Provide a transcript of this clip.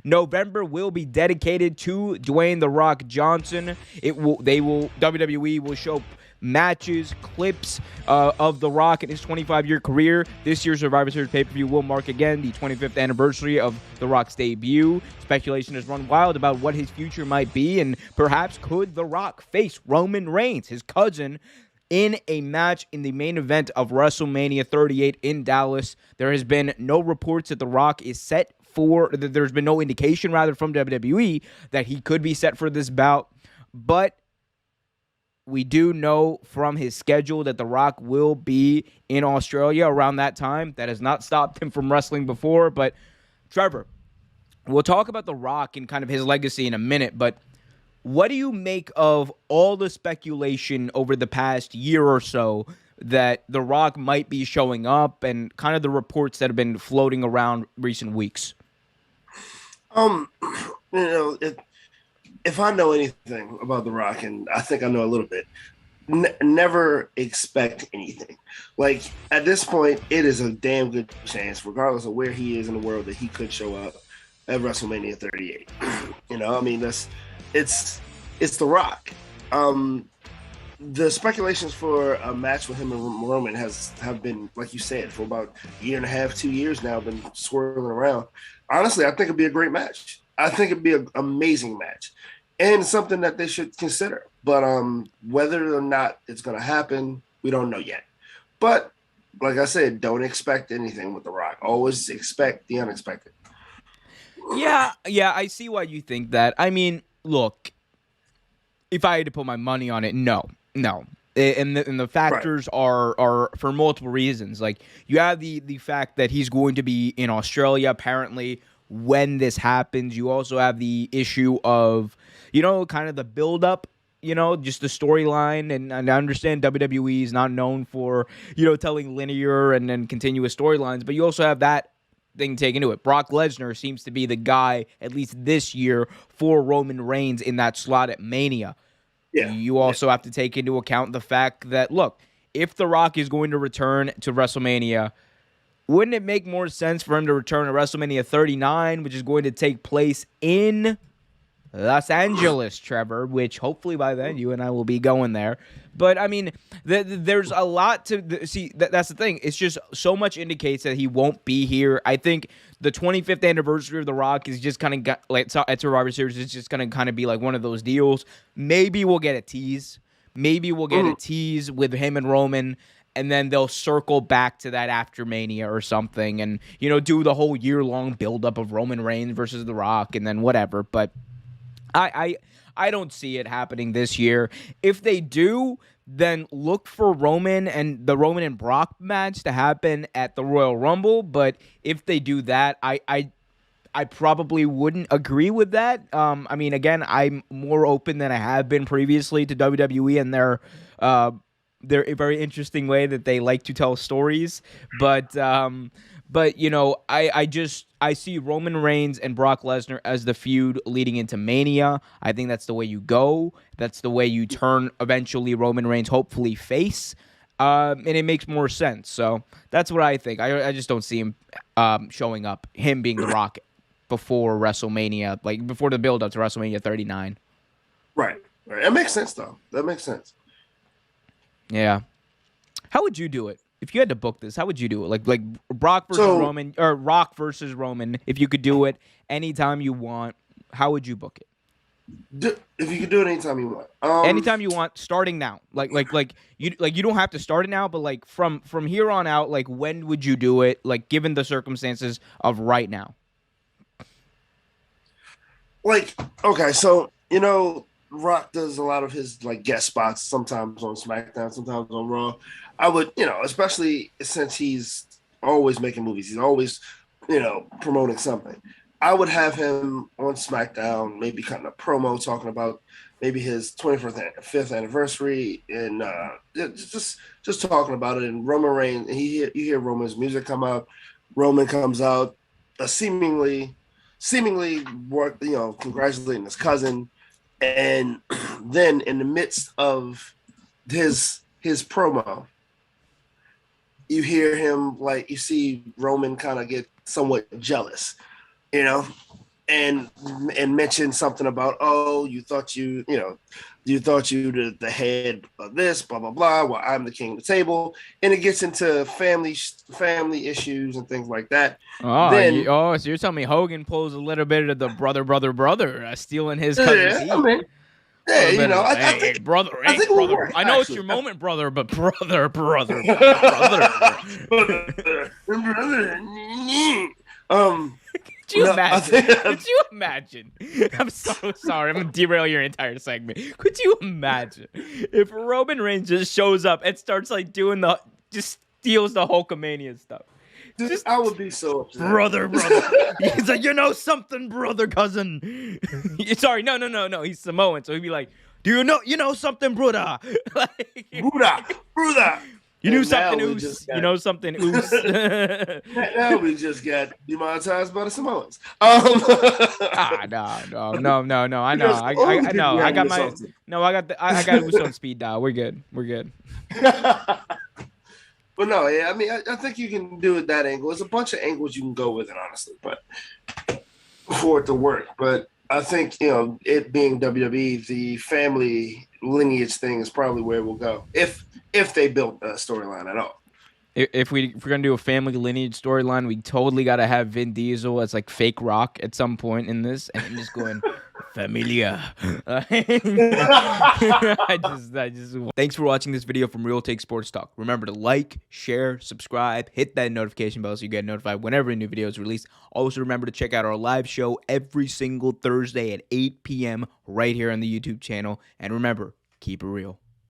November will be dedicated to Dwayne The Rock Johnson. WWE will show matches, clips of The Rock in his 25-year career. This year's Survivor Series pay-per-view will mark again the 25th anniversary of The Rock's debut. Speculation has run wild about what his future might be, and perhaps could The Rock face Roman Reigns, his cousin, in a match in the main event of WrestleMania 38 in Dallas. There has been no reports that The Rock is set for, there's been no indication, rather, from WWE that he could be set for this bout, but we do know from his schedule that The Rock will be in Australia around that time. That has not stopped him from wrestling before. But, Trevor, we'll talk about The Rock and kind of his legacy in a minute. But what do you make of all the speculation over the past year or so that The Rock might be showing up and kind of the reports that have been floating around recent weeks? Um, you know, if I know anything about The Rock, and I think I know a little bit, never expect anything. Like, at this point, it is a damn good chance, regardless of where he is in the world, that he could show up at WrestleMania 38. I mean, it's The Rock. The speculations for a match with him and Roman have been, like you said, for about a year and a half, 2 years now, been swirling around. Honestly, I think it'd be a great match. I think it'd be an amazing match and something that they should consider. But whether or not it's going to happen, we don't know yet. But like I said, don't expect anything with The Rock. Always expect the unexpected. Yeah, I see why you think that. I mean, look, if I had to put my money on it, no. And the factors are for multiple reasons. Like, you have the fact that he's going to be in Australia, apparently, when this happens. You also have the issue of, kind of the build-up, just the storyline. And I understand WWE is not known for, telling linear and then continuous storylines. But you also have that thing taken to it. Brock Lesnar seems to be the guy, at least this year, for Roman Reigns in that slot at Mania. Yeah. You also have to take into account the fact that, look, if The Rock is going to return to WrestleMania, wouldn't it make more sense for him to return to WrestleMania 39, which is going to take place in Los Angeles, Trevor, which hopefully by then you and I will be going there. But, I mean, there's a lot to see. That's the thing. It's just so much indicates that he won't be here. I think the 25th anniversary of The Rock is just kind of like at Survivor Series. It's just going to kind of be like one of those deals. Maybe we'll get a tease. Maybe we'll get a tease with him and Roman, and then they'll circle back to that after Mania or something and, do the whole year-long buildup of Roman Reigns versus The Rock and then whatever. But I don't see it happening this year. If they do, then look for Roman and Brock match to happen at the Royal Rumble. But if they do that, I probably wouldn't agree with that. I mean, again, I'm more open than I have been previously to WWE and their a very interesting way that they like to tell stories. But I see Roman Reigns and Brock Lesnar as the feud leading into Mania. I think that's the way you go. That's the way you turn eventually Roman Reigns, hopefully, face. And it makes more sense. So that's what I think. I just don't see him showing up, him being The Rock before WrestleMania, like before the build-up to WrestleMania 39. Right. That makes sense, though. That makes sense. Yeah. How would you do it? If you had to book this, how would you do it? Like Brock versus Roman, or Rock versus Roman, if you could do it anytime you want, how would you book it? If you could do it anytime you want. Anytime you want, starting now. Like you don't have to start it now, but like from here on out, like when would you do it? Like given the circumstances of right now. Like, okay, so Rock does a lot of his like guest spots, sometimes on SmackDown, sometimes on Raw. I would, especially since he's always making movies, he's always, promoting something. I would have him on SmackDown, maybe cutting a promo talking about maybe his 25th anniversary, and just talking about it. And Roman Reigns, and you hear Roman's music come out. Roman comes out, seemingly, congratulating his cousin. And then in the midst of his promo, you hear him, like, you see Roman kind of get somewhat jealous, and mention something about, oh, you thought you the head of this, blah blah blah. Well, I'm the king of the table, and it gets into family issues and things like that. Then So you're telling me Hogan pulls a little bit of the brother, stealing his cousin's yeah, I heat. mean, A yeah, little bit of, I hey, think brother, I hey, think it will brother. work. I know it's Actually, your moment, brother, but brother. um, Could you no, I imagine? think Could you imagine? I'm so sorry. I'm gonna derail your entire segment. Could you imagine if Roman Reigns just shows up and starts like doing just steals the Hulkamania stuff? dude, Just I would be so upset. brother. He's like, you know something, brother, cousin. Sorry, no. He's Samoan, so he'd be like, do you know something, brother? Like, Buddha. you knew And now something, we oos. just You got know something, oos. now we just got demonetized by the Samoans. No. I know. Because all I these people know. I gotta got do my something. no. I got Uso on speed dial. We're good. We're good. But no, yeah, I mean, I think you can do it that angle. There's a bunch of angles you can go with it, honestly, but for it to work. But I think it being WWE, the family lineage thing is probably where we'll go if they built a storyline at all. If we're gonna do a family lineage storyline, we totally gotta have Vin Diesel as like fake Rock at some point in this, and I'm just going familia. I just. Thanks for watching this video from Real Take Sports Talk. Remember to like, share, subscribe, hit that notification bell so you get notified whenever a new video is released. Also, remember to check out our live show every single Thursday at 8 p.m. right here on the YouTube channel. And remember, keep it real.